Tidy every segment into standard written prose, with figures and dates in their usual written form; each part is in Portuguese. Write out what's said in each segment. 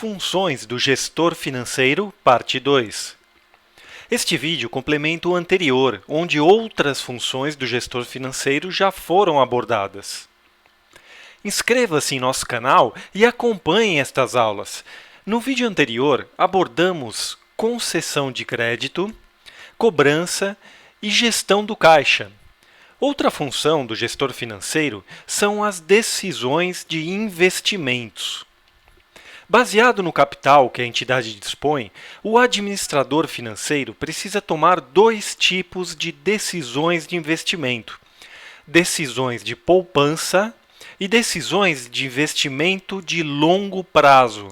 Funções do gestor financeiro, parte 2. Este vídeo complementa o anterior, onde outras funções do gestor financeiro já foram abordadas. Inscreva-se em nosso canal e acompanhe estas aulas. No vídeo anterior, abordamos concessão de crédito, cobrança e gestão do caixa. Outra função do gestor financeiro são as decisões de investimentos. Baseado no capital que a entidade dispõe, o administrador financeiro precisa tomar dois tipos de decisões de investimento: decisões de poupança e decisões de investimento de longo prazo.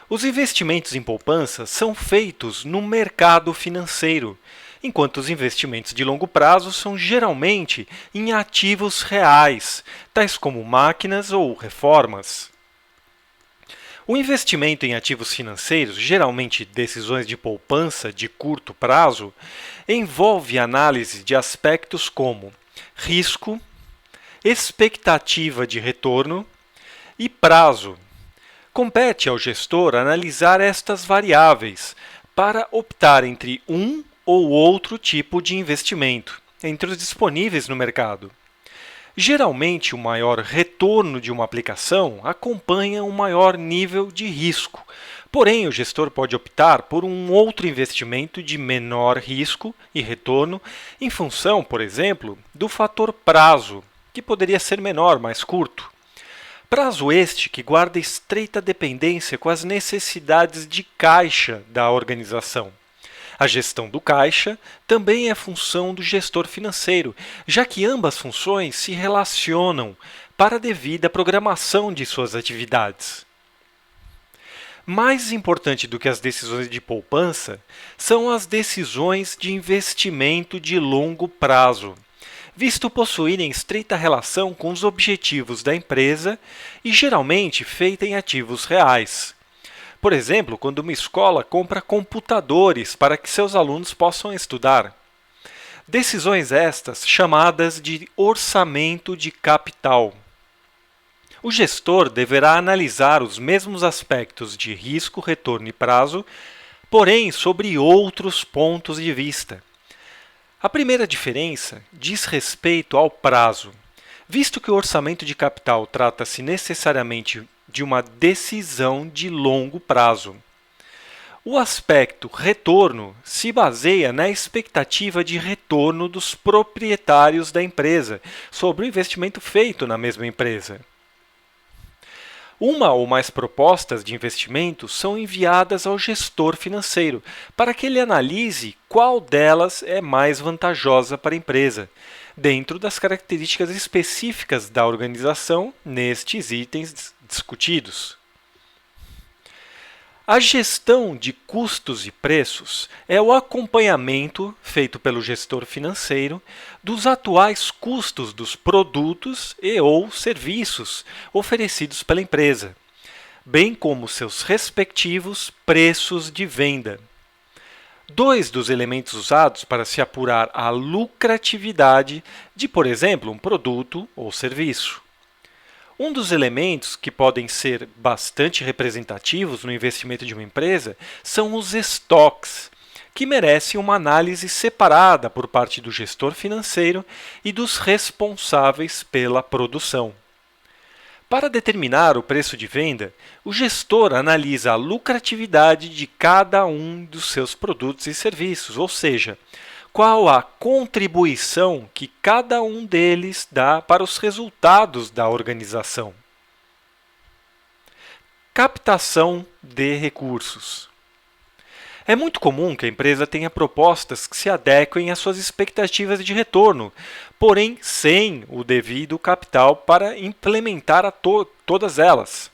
Os investimentos em poupança são feitos no mercado financeiro, enquanto os investimentos de longo prazo são geralmente em ativos reais, tais como máquinas ou reformas. O investimento em ativos financeiros, geralmente decisões de poupança de curto prazo, envolve análise de aspectos como risco, expectativa de retorno e prazo. Compete ao gestor analisar estas variáveis para optar entre um ou outro tipo de investimento, entre os disponíveis no mercado. Geralmente, o maior retorno de uma aplicação acompanha um maior nível de risco. Porém, o gestor pode optar por um outro investimento de menor risco e retorno em função, por exemplo, do fator prazo, que poderia ser menor, mais curto. Prazo este que guarda estreita dependência com as necessidades de caixa da organização. A gestão do caixa também é função do gestor financeiro, já que ambas funções se relacionam para a devida programação de suas atividades. Mais importante do que as decisões de poupança são as decisões de investimento de longo prazo, visto possuírem estreita relação com os objetivos da empresa e geralmente feita em ativos reais. Por exemplo, quando uma escola compra computadores para que seus alunos possam estudar. Decisões estas chamadas de orçamento de capital. O gestor deverá analisar os mesmos aspectos de risco, retorno e prazo, porém sobre outros pontos de vista. A primeira diferença diz respeito ao prazo, visto que o orçamento de capital trata-se necessariamente de uma decisão de longo prazo. O aspecto retorno se baseia na expectativa de retorno dos proprietários da empresa sobre o investimento feito na mesma empresa. Uma ou mais propostas de investimento são enviadas ao gestor financeiro para que ele analise qual delas é mais vantajosa para a empresa, dentro das características específicas da organização nestes itens discutidos. A gestão de custos e preços é o acompanhamento feito pelo gestor financeiro dos atuais custos dos produtos e ou serviços oferecidos pela empresa, bem como seus respectivos preços de venda. Dois dos elementos usados para se apurar a lucratividade de, por exemplo, um produto ou serviço. Um dos elementos que podem ser bastante representativos no investimento de uma empresa são os estoques, que merecem uma análise separada por parte do gestor financeiro e dos responsáveis pela produção. Para determinar o preço de venda, o gestor analisa a lucratividade de cada um dos seus produtos e serviços, ou seja, qual a contribuição que cada um deles dá para os resultados da organização. Captação de recursos. É muito comum que a empresa tenha propostas que se adequem às suas expectativas de retorno, porém sem o devido capital para implementar todas elas.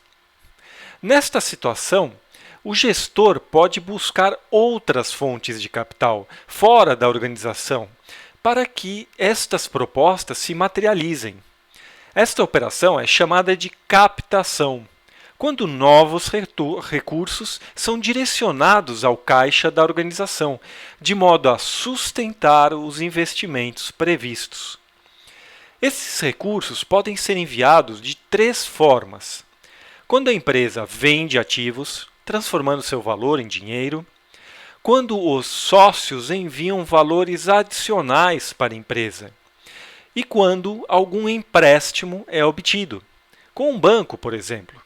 Nesta situação, o gestor pode buscar outras fontes de capital fora da organização para que estas propostas se materializem. Esta operação é chamada de captação, quando novos recursos são direcionados ao caixa da organização, de modo a sustentar os investimentos previstos. Esses recursos podem ser enviados de três formas: quando a empresa vende ativos, transformando seu valor em dinheiro, quando os sócios enviam valores adicionais para a empresa e quando algum empréstimo é obtido, com um banco, por exemplo.